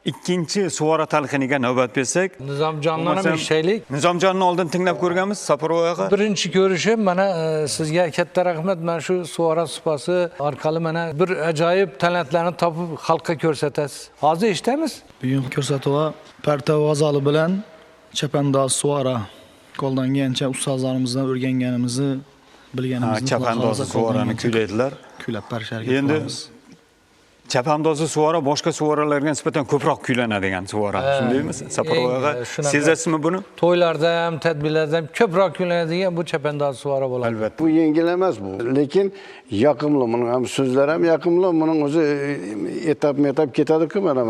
ikkinchi suvora talqiniga navbat bersak, Nizomjonlarning ishlaylik. Nizomjonni oldin tinglab ko'rganmiz, Saparovaga. Birinchi ko'rishim mana sizga katta rahmat. Mana shu suvora supasi orqali mana bir ajoyib talantlarni topib xalqqa ko'rsatasiz. Hozir eshitamiz. Bugun ko'rsatuva parta vazali bilan chapandoz suvora qo'ldan kelgancha ustozlarimizdan o'rganganimizni, bilganimizni Chapandozi suvorani kuylaydilar. Kuylab berishar Endi chapandozi suvora boshqa suvoralarga nisbatan ko'proq kuylanadigan suvora. Shundaymi? Saparovaga sezasizmi buni? To'ylarda ham, tadbirlarda ham ko'proq kuylanadigan bu chapandoz suvora bo'ladi. Albatta. Bu yengil emas bu. Lekin yoqimli, buning ham so'zlar ham yoqimli, buning o'zi etap ketadi-ku mana.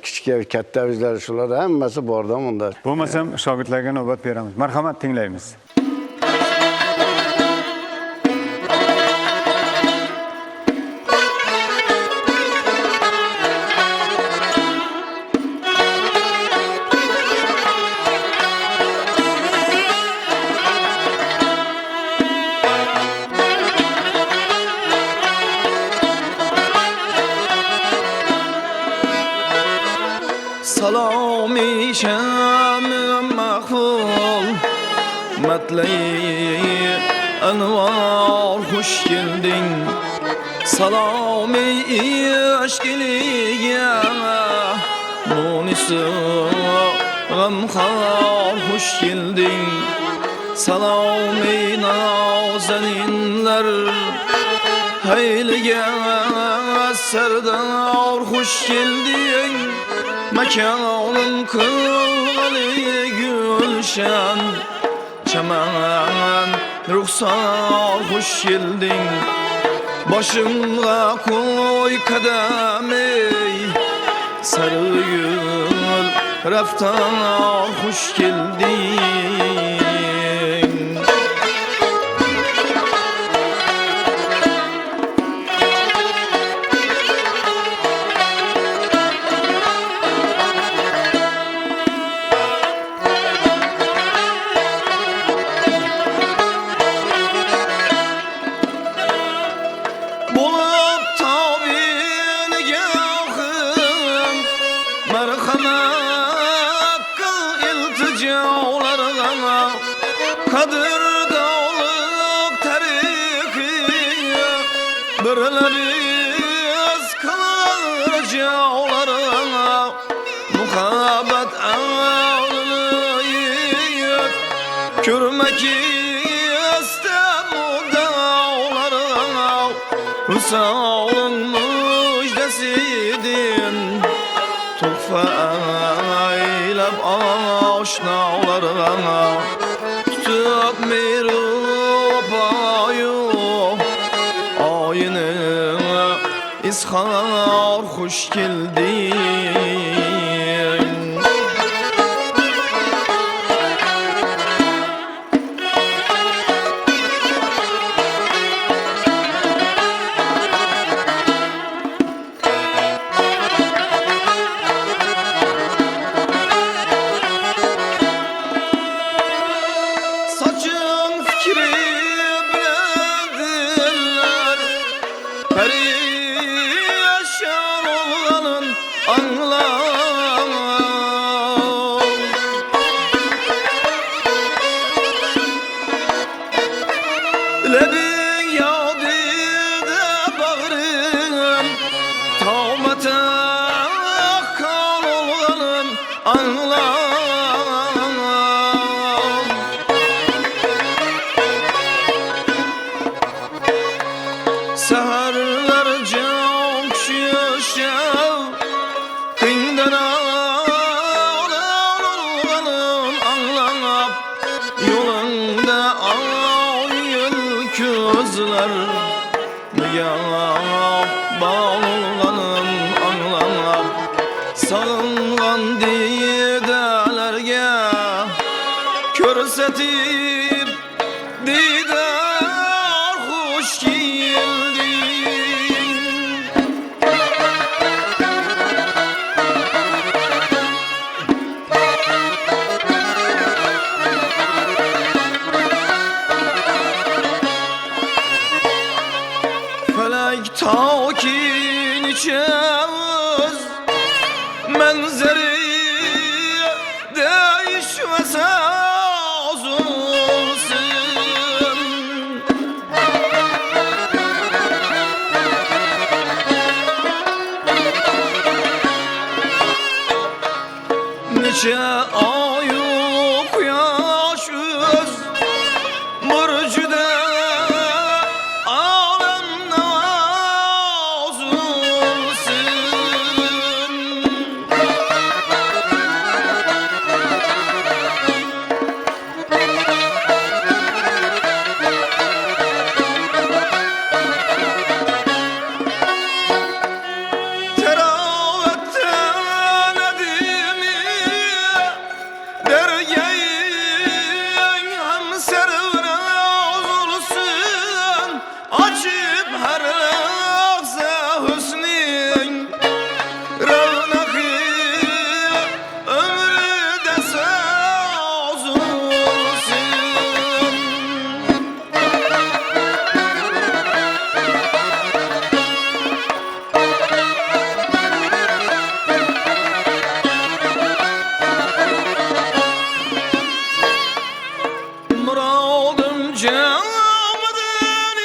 Kichik katta bizlar shular hammasi borda unda. Bo'lmasam shogirdlarga navbat beramiz. Marhamat, tinglaymiz. Salami şamim mahful Metleyi envar hoş geldin Salami aşkiliye Munisi gamhar hoş geldin Salami nazeninler Haylige serdar hoş geldin Mekanın kılgalı gülşen Çemen ruhsar hoş geldin Başımda koy kademi Sarı gül raftar hoş geldin Kadir dağlık tarihi Birleriz kılacağlarına Muhabbet ağlıyık Görmek istem o dağlarına Rüsalın müjdesiydin Tuhfa eylep aşnalarına Tutup mirup ayını izhar hoş geldin Seherler çok şişev Kıyından ağlarım anlanıp Yolunda ayıl közler Yağıp bağlanım anlanıp Sağıngan didelerge Körsetip didar hoş geldin Felek takin içemiz benzeri değişmese olsun. Nice ayı kuyaş öz burcuda alem nazulsun. Teravetten edimi dergeyin hem servere olsun. Açıp her lahza hüsnün revnakı ömrü dese olsun. Muradım cemaden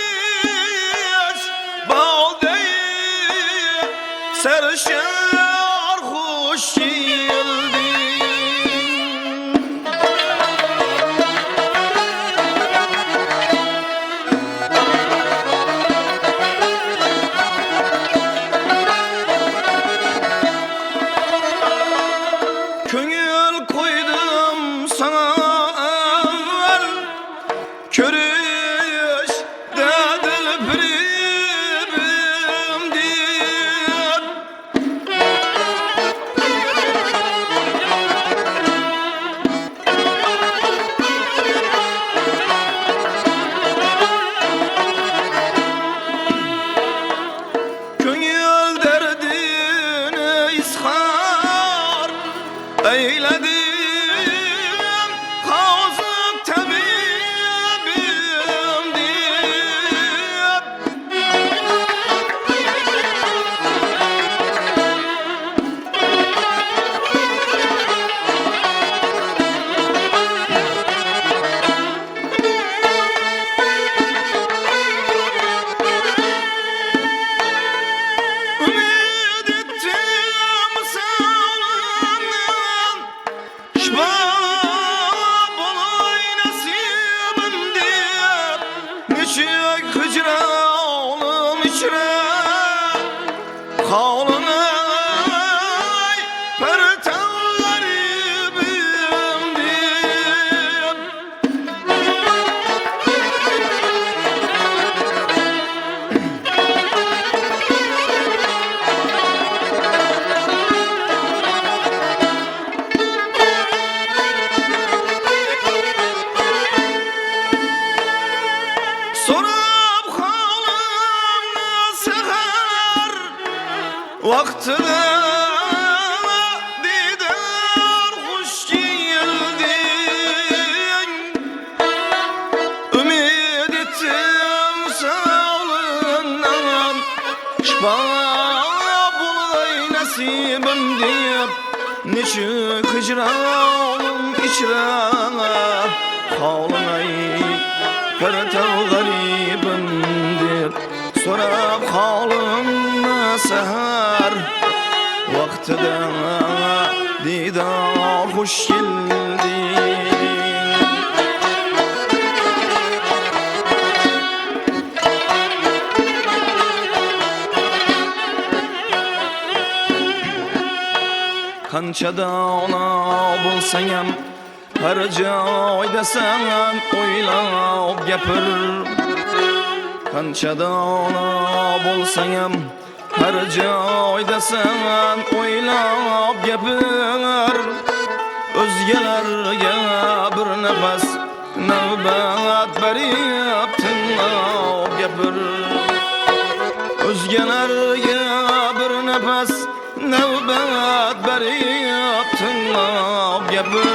iç bal değil serşer hoş geldin. Köngül koydum sana evvel körüş dedil birim diye. Köngül derdini izhar eyledim kazık tabibim diye. Ümid ettim sağlığından şbab olay nasibim diye. Nişek hicranım içre kavlanay perten garibim diye. Sorup halımı seher vaktine didar hoş geldin. Ümid ettim sağlığından şbab olay nasibim deyip. Nişik hicranım içre kavlanay perten garibim deyip. Sorab halımı seher vaktida didar hoş geldin. Kança dağına bulsan hem her joyda sen oylab gapir. Kança dağına bulsan hem her joyda sen oylab gapir. Özgelerge bir nefes navbat berip tinlab gapir. Özgelerge bir nefes navbat berip tinlab gapir.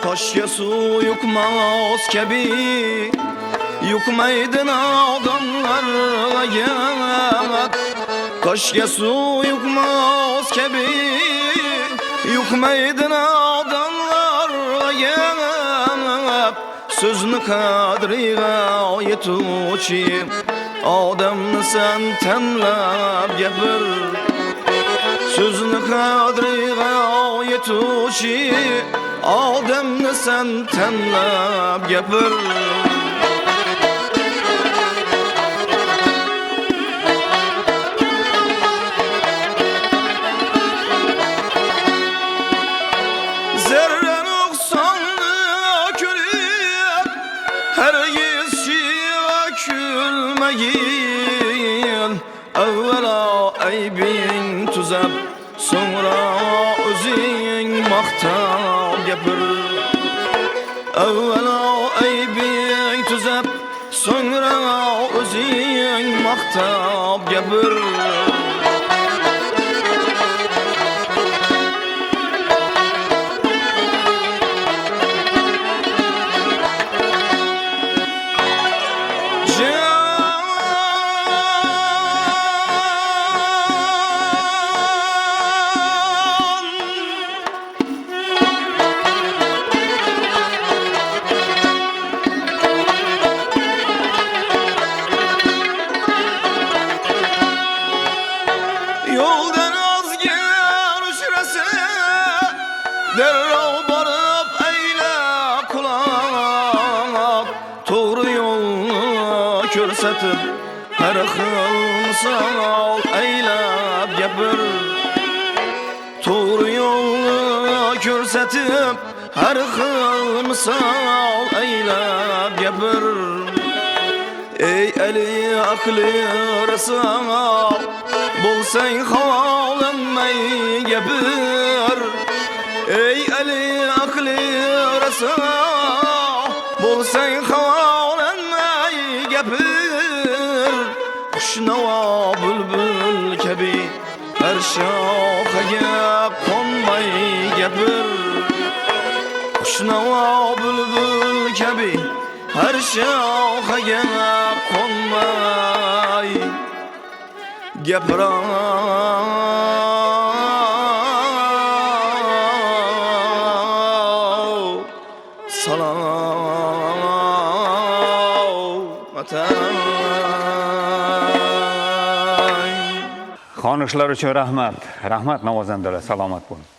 Hoş yasu su yukmaz kebi Yukmaydın adamlarla gel Kaşke su yukmaz kebi Yukmaydın adamlarla gel Sözünü kadriga yetuçi Adamını sen temlep gepir Sözünü kadriga yetuçi Adamını sen temlep gepir Zerre noksanlı külüp Hergiz şiva külmeyin Evvela aybin tuzab Sonra özün maktab gepir Evvela aybin tuzab Sonra özün maktab gepir Yoldan az gel uçrası Derrav barıp eyle kulak Doğru yolunu körsetip Her xil misal eylep gepir Doğru yolunu körsetip Her xil misal eylep gepir Ey eli aklı rısa Bulsan havalanmay gepir Ey eli aklı rısa Bulsan havalanmay gepir Kuşnava bülbül kebi Her şahaga konmay gepir Kuşnava bülbül kebi Her şahaga konmay Gepran salamatan Xonishlar uchun rahmat. Rahmat navozandalar, salomat bo'ling.